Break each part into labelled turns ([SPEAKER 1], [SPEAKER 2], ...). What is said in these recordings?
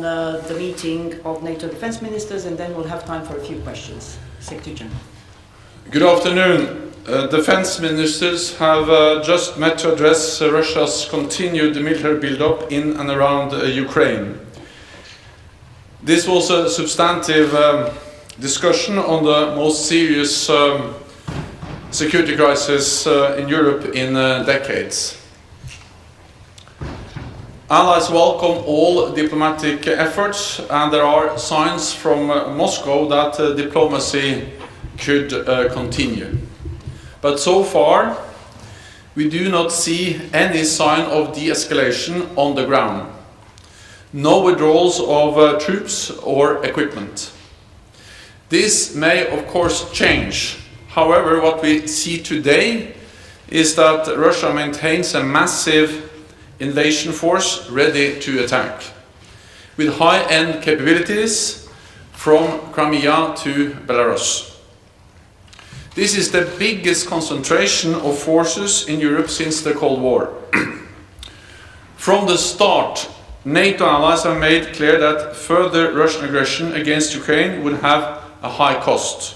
[SPEAKER 1] on the meeting of NATO defense ministers, and then we'll have time for a few questions. Secretary General.
[SPEAKER 2] Good afternoon. Defense ministers have just met to address Russia's continued military build-up in and around Ukraine. This was a substantive discussion on the most serious security crisis in Europe in decades. Allies welcome all diplomatic efforts, and there are signs from Moscow that diplomacy could continue. But so far, we do not see any sign of de-escalation on the ground. No withdrawals of troops or equipment. This may of course change. However, what we see today is that Russia maintains a massive invasion force ready to attack, with high-end capabilities from Crimea to Belarus. This is the biggest concentration of forces in Europe since the Cold War. From the start, NATO allies have made clear that further Russian aggression against Ukraine would have a high cost.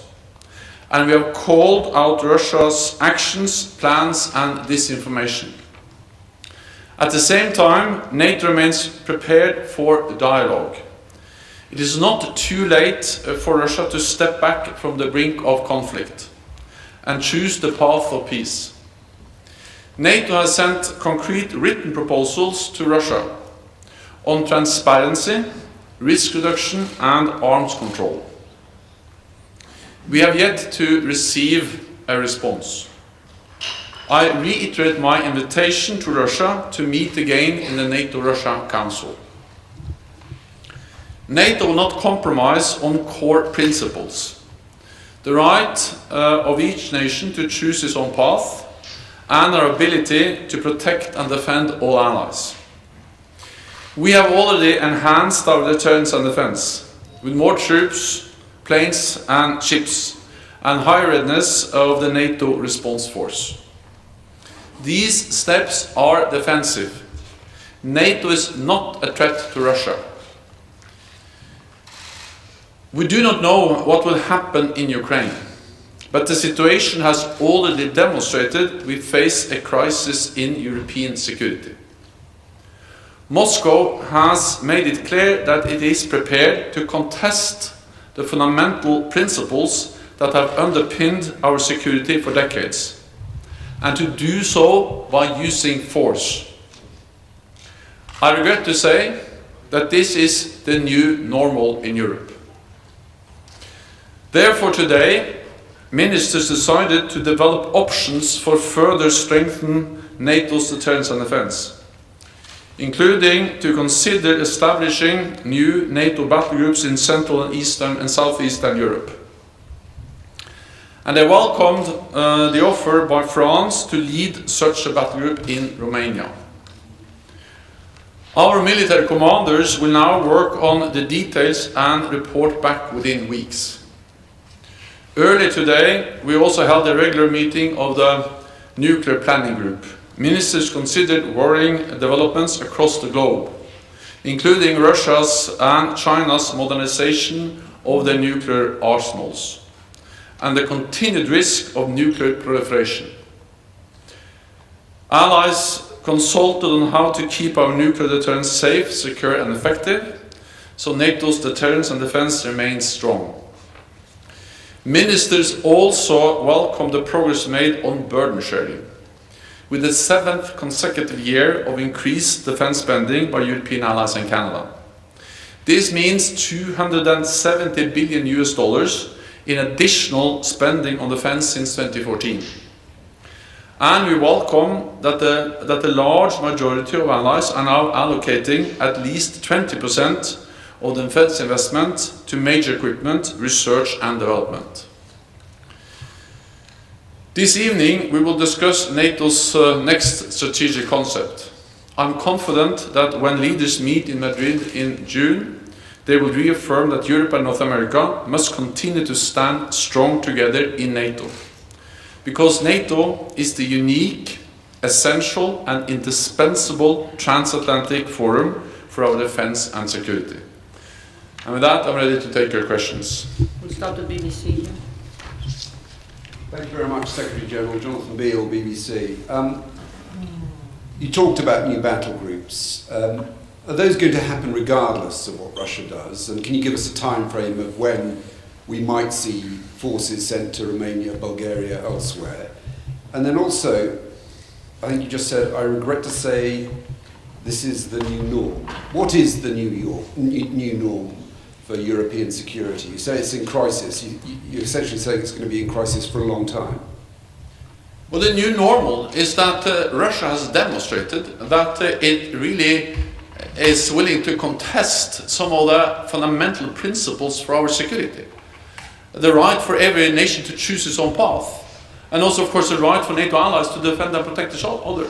[SPEAKER 2] And we have called out Russia's actions, plans and disinformation. At the same time, NATO remains prepared for dialogue. It is not too late for Russia to step back from the brink of conflict and choose the path of peace. NATO has sent concrete written proposals to Russia on transparency, risk reduction and arms control. We have yet to receive a response. I reiterate my invitation to Russia to meet again in the NATO-Russia Council. NATO will not compromise on core principles. The right of each nation to choose its own path and our ability to protect and defend all allies. We have already enhanced our deterrence and defense with more troops, planes and ships and high readiness of the NATO response force. These steps are defensive. NATO is not a threat to Russia. We do not know what will happen in Ukraine, but the situation has already demonstrated we face a crisis in European security. Moscow has made it clear that it is prepared to contest the fundamental principles that have underpinned our security for decades, and to do so by using force. I regret to say that this is the new normal in Europe. Therefore today, ministers decided to develop options for further strengthen NATO's deterrence and defense, including to consider establishing new NATO battle groups in Central and Eastern and Southeastern Europe. And they welcomed the offer by France to lead such a battle group in Romania. Our military commanders will now work on the details and report back within weeks. Earlier today, we also held a regular meeting of the Nuclear Planning Group. Ministers considered worrying developments across the globe, including Russia's and China's modernization of their nuclear arsenals, and the continued risk of nuclear proliferation. Allies consulted on how to keep our nuclear deterrence safe, secure and effective, so NATO's deterrence and defense remains strong. Ministers also welcomed the progress made on burden sharing, with the 7th consecutive year of increased defense spending by European allies and Canada. This means $270 billion in additional spending on defense since 2014. And we welcome that the large majority of allies are now allocating at least 20% of the defense investment to major equipment, research and development. This evening we will discuss NATO's next strategic concept. I'm confident that when leaders meet in Madrid in June, they will reaffirm that Europe and North America must continue to stand strong together in NATO, because NATO is the unique, essential and indispensable transatlantic forum for our defense and security. And with that, I'm ready to take your questions.
[SPEAKER 1] We'll start with BBC here.
[SPEAKER 3] Thank you very much, Secretary General. Jonathan Beale, BBC. You talked about new battle groups. Are those going to happen regardless of what Russia does? And can you give us a time frame of when we might see forces sent to Romania, Bulgaria, elsewhere? And then also, I think you just said, I regret to say, this is the new norm. What is the new norm for European security? You say it's in crisis. You're essentially saying it's going to be in crisis for a long time.
[SPEAKER 2] Well, the new normal is that Russia has demonstrated that it really is willing to contest some of the fundamental principles for our security. The right for every nation to choose its own path. And also, of course, the right for NATO allies to defend and protect each other.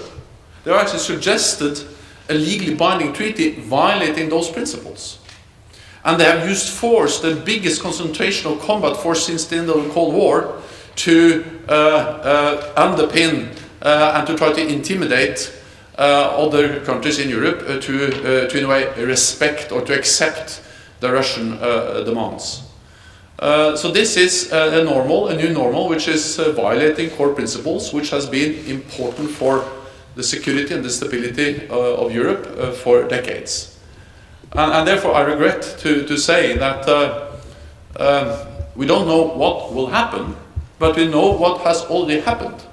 [SPEAKER 2] They actually suggested a legally binding treaty violating those principles. And they have used force, the biggest concentration of combat force since the end of the Cold War, to underpin and to try to intimidate other countries in Europe to in a way respect or to accept the Russian demands. So this is a new normal, which is violating core principles, which has been important for the security and the stability of Europe for decades. And therefore I regret to say that we don't know what will happen, but we know what has already happened.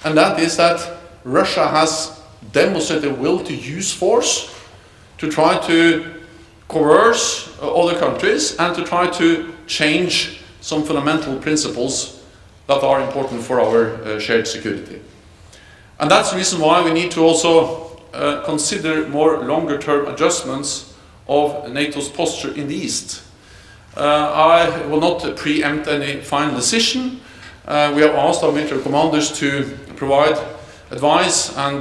[SPEAKER 2] And that is that Russia has demonstrated a will to use force to try to coerce other countries and to try to change some fundamental principles that are important for our shared security. And that's the reason why we need to also consider more longer-term adjustments of NATO's posture in the East. I will not preempt any final decision. We have asked our military commanders to provide advice and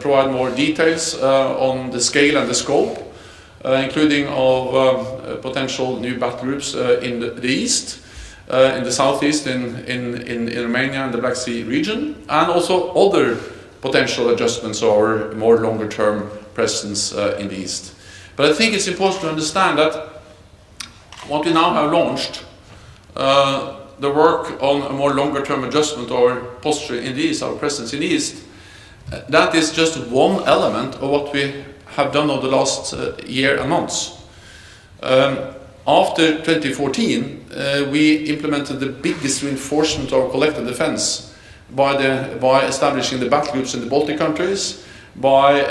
[SPEAKER 2] provide more details on the scale and the scope, including of potential new battle groups in the East, in the Southeast, in Romania and the Black Sea region, and also other potential adjustments or more longer-term presence in the East. But I think it's important to understand that what we now have launched, the work on a more longer-term adjustment or posture in the East, our presence in the East, that is just one element of what we have done over the last year and months. After 2014, we implemented the biggest reinforcement of our collective defense by establishing the battle groups in the Baltic countries, by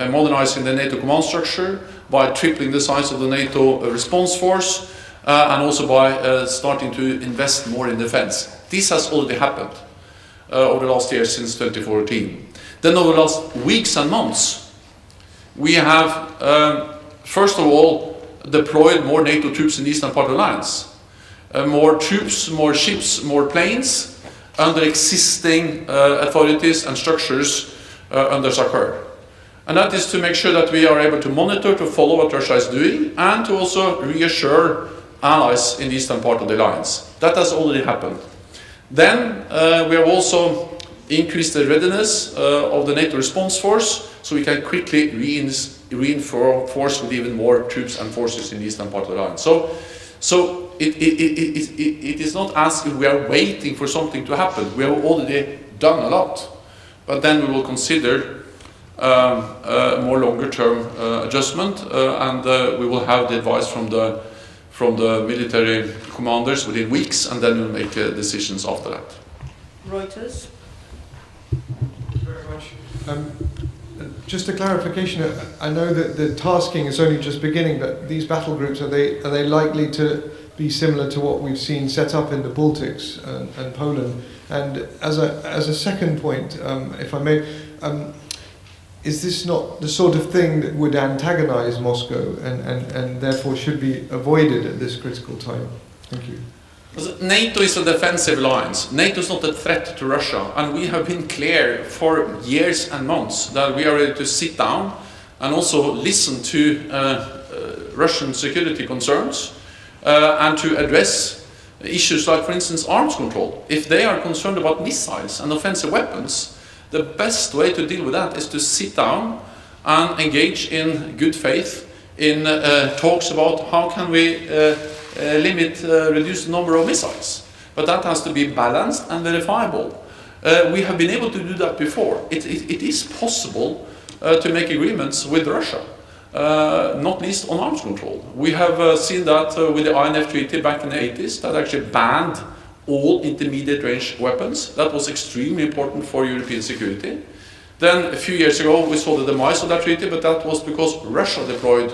[SPEAKER 2] modernizing the NATO command structure, by tripling the size of the NATO response force, and also by starting to invest more in defense. This has already happened over the last year since 2014. Then over the last weeks and months, we have, first of all, deployed more NATO troops in the eastern part of the alliance. More troops, more ships, more planes under existing authorities and structures under SACEUR. And that is to make sure that we are able to monitor, to follow what Russia is doing, and to also reassure allies in the eastern part of the alliance. That has already happened. Then we have also increased the readiness of the NATO response force, so we can quickly reinforce with even more troops and forces in the eastern part of the alliance. So it is not as if we are waiting for something to happen. We have already done a lot. But then we will consider a more longer-term adjustment, and we will have the advice from the military commanders within weeks, and then we'll make decisions after that.
[SPEAKER 1] Reuters.
[SPEAKER 4] Thank you very much. Just a clarification. I know that the tasking is only just beginning, but these battle groups, are they likely to be similar to what we've seen set up in the Baltics and Poland? And as a second point, if I may, is this not the sort of thing that would antagonize Moscow and therefore should be avoided at this critical time? Thank you.
[SPEAKER 2] NATO is a defensive alliance. NATO is not a threat to Russia, and we have been clear for years and months that we are ready to sit down and also listen to Russian security concerns and to address issues like, for instance, arms control. If they are concerned about missiles and offensive weapons, the best way to deal with that is to sit down and engage in good faith in talks about how can we reduce the number of missiles. But that has to be balanced and verifiable. We have been able to do that before. It is possible to make agreements with Russia, not least on arms control. We have seen that with the INF Treaty back in the 80s, that actually banned all intermediate range weapons. That was extremely important for European security. Then a few years ago we saw the demise of that treaty, but that was because Russia deployed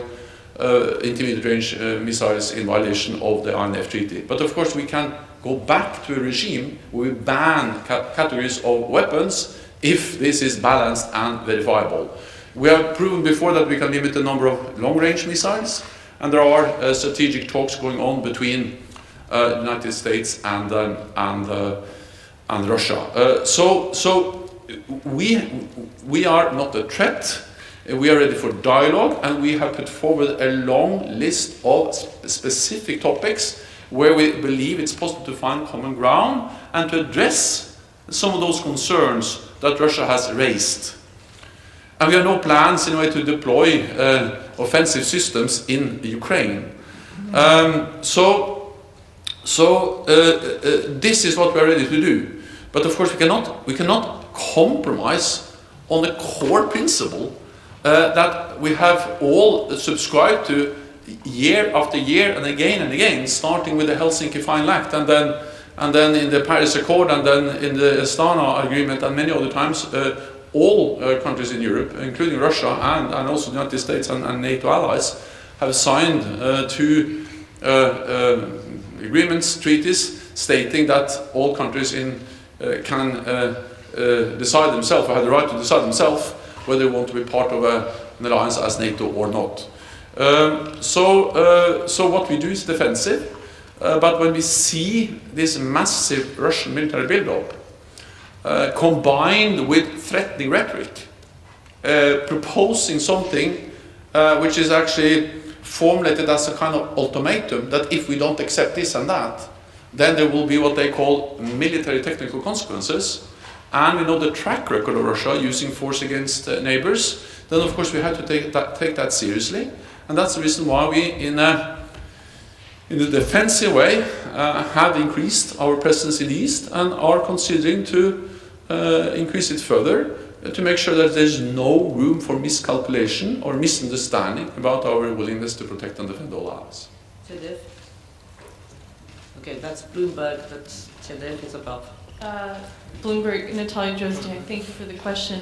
[SPEAKER 2] intermediate range missiles in violation of the INF Treaty. But of course we can go back to a regime where we ban categories of weapons if this is balanced and verifiable. We have proven before that we can limit the number of long-range missiles, and there are strategic talks going on between the United States and Russia. So we are not a threat. We are ready for dialogue, and we have put forward a long list of specific topics where we believe it's possible to find common ground and to address some of those concerns that Russia has raised. And we have no plans in a way to deploy offensive systems in Ukraine. This is what we are ready to do. But of course we cannot compromise on the core principle that we have all subscribed to year after year and again, starting with the Helsinki Final Act and then in the Paris Accord and then in the Astana Agreement and many other times, all countries in Europe, including Russia and also the United States and NATO allies, have signed two agreements, treaties, stating that all countries can decide themselves, or have the right to decide themselves, whether they want to be part of an alliance as NATO or not. So what we do is defensive, but when we see this massive Russian military buildup, combined with threatening rhetoric, proposing something which is actually formulated as a kind of ultimatum that if we don't accept this and that, then there will be what they call military technical consequences. And we know the track record of Russia using force against neighbors. Then of course we have to take that seriously. And that's the reason why we, in a defensive way, have increased our presence in the East and are considering to increase it further to make sure that there's no room for miscalculation or misunderstanding about our willingness to protect and defend all allies.
[SPEAKER 1] Sedef? Okay, that's Bloomberg, but Sedef is above.
[SPEAKER 5] Bloomberg, Natalia Drozdiak, thank you for the question.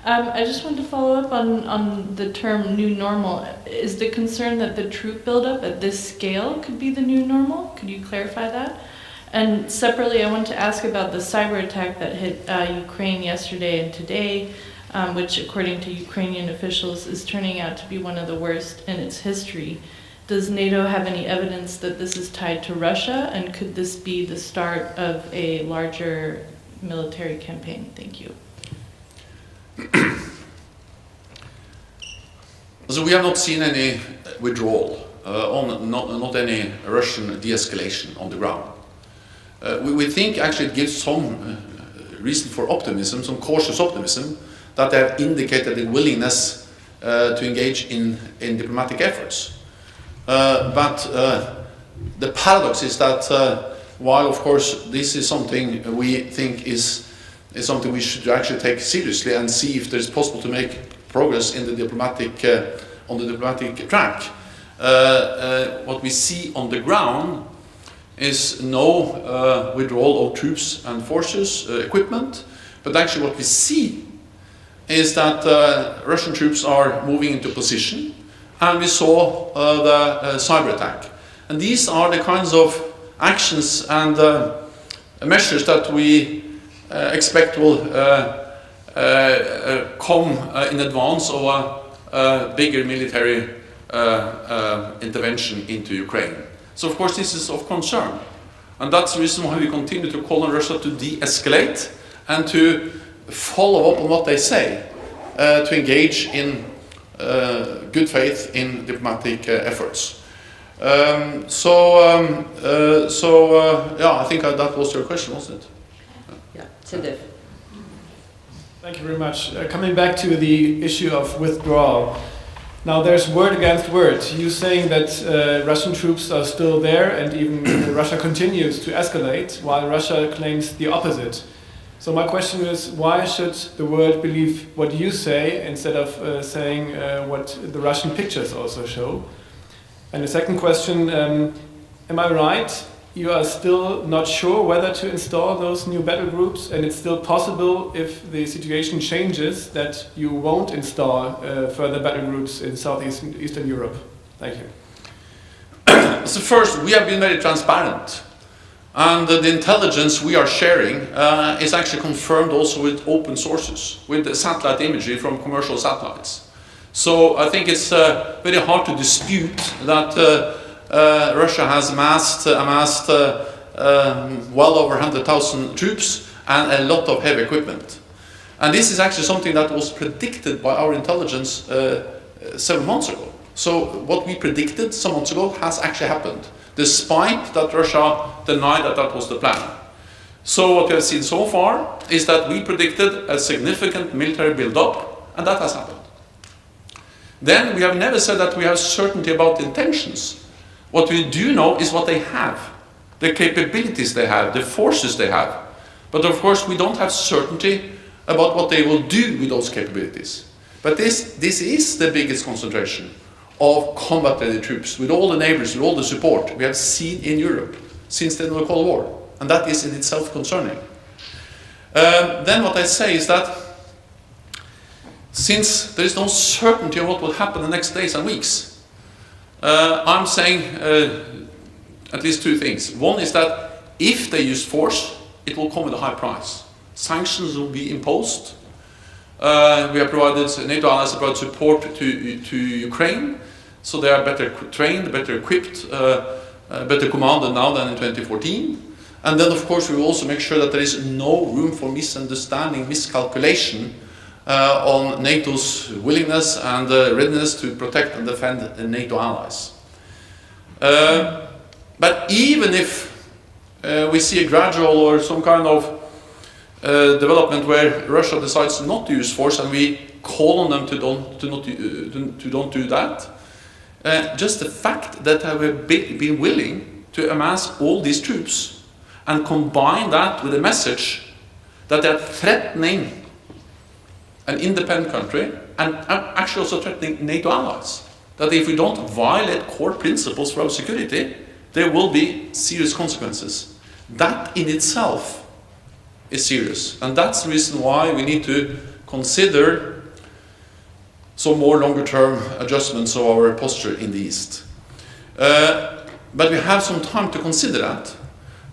[SPEAKER 5] I just wanted to follow up on the term new normal. Is the concern that the troop buildup at this scale could be the new normal? Could you clarify that? And separately, I want to ask about the cyber attack that hit Ukraine yesterday and today, which according to Ukrainian officials is turning out to be one of the worst in its history. Does NATO have any evidence that this is tied to Russia, and could this be the start of a larger military campaign? Thank you.
[SPEAKER 2] So we have not seen any withdrawal, not any Russian de-escalation on the ground. We think actually it gives some reason for optimism, some cautious optimism, that they have indicated a willingness to engage in diplomatic efforts. But the paradox is that while of course this is something we think is something we should actually take seriously and see if it's possible to make progress in the diplomatic on the diplomatic track, what we see on the ground is no withdrawal of troops and forces, equipment, but actually what we see is that Russian troops are moving into position, and we saw the cyber attack. And these are the kinds of actions and measures that we expect will come in advance of a bigger military intervention into Ukraine. So of course this is of concern, and that's the reason why we continue to call on Russia to de-escalate and to follow up on what they say, to engage in good faith in diplomatic efforts. Yeah, I think that was your question, wasn't it?
[SPEAKER 1] Yeah, Sedef.
[SPEAKER 6] Thank you very much. Coming back to the issue of withdrawal, Now there's word against word. You saying that Russian troops are still there and even Russia continues to escalate, while Russia claims the opposite. So my question is, why should the world believe what you say instead of saying what the Russian pictures also show? And the second question, am I right? You are still not sure whether to install those new battle groups, and it's still possible, if the situation changes, that you won't install further battle groups in Eastern Europe. Thank you.
[SPEAKER 2] So first, we have been very transparent, and the intelligence we are sharing is actually confirmed also with open sources, with the satellite imagery from commercial satellites. So I think it's very hard to dispute that Russia has amassed well over 100,000 troops and a lot of heavy equipment. And this is actually something that was predicted by our intelligence several months ago. So what we predicted some months ago has actually happened, despite that Russia denied that that was the plan. So what we have seen so far is that we predicted a significant military build-up, and that has happened. Then we have never said that we have certainty about the intentions. What we do know is what they have, the capabilities they have, the forces they have. But of course we don't have certainty about what they will do with those capabilities. But this is the biggest concentration of combat-ready troops, with all the neighbors, with all the support we have seen in Europe since the end of the Cold War. And that is in itself concerning. Then what I say is that since there is no certainty of what will happen the next days and weeks, I'm saying at least two things. One is that if they use force, it will come with a high price. Sanctions will be imposed. We have provided, NATO allies have provided support to Ukraine, so they are better trained, better equipped, better commanded now than in 2014. And then of course we will also make sure that there is no room for misunderstanding, miscalculation on NATO's willingness and readiness to protect and defend the NATO allies. But even if we see a gradual or some kind of development where Russia decides not to use force, and we call on them to don't do that, just the fact that they have been willing to amass all these troops and combine that with a message that they are threatening an independent country and actually also threatening NATO allies, that if we don't violate core principles for our security, there will be serious consequences. That in itself is serious, and that's the reason why we need to consider some more longer-term adjustments of our posture in the East. But we have some time to consider that,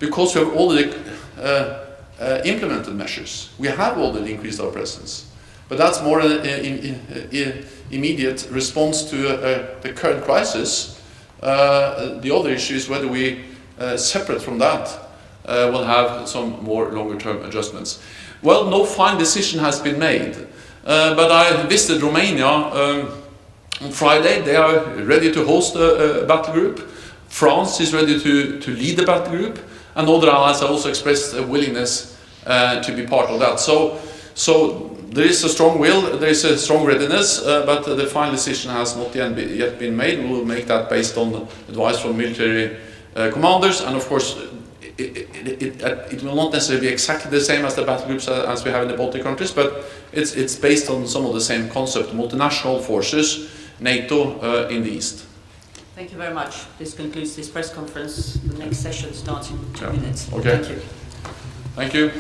[SPEAKER 2] because we have already implemented measures. We have already increased our presence. But that's more an immediate response to the current crisis. The other issue is whether we, separate from that, will have some more longer-term adjustments. Well, no final decision has been made. But I visited Romania on Friday. They are ready to host a battle group. France is ready to lead the battle group. And other allies have also expressed a willingness to be part of that. So there is a strong will, there is a strong readiness, but the final decision has not yet been made. We will make that based on advice from military commanders, and of course it will not necessarily be exactly the same as the battle groups as we have in the Baltic countries, but it's based on some of the same concept, multinational forces, NATO in the East.
[SPEAKER 1] Thank you very much. This concludes this press conference. The next session starts in 2 minutes.
[SPEAKER 2] Okay.
[SPEAKER 1] Thank you.
[SPEAKER 2] Thank you.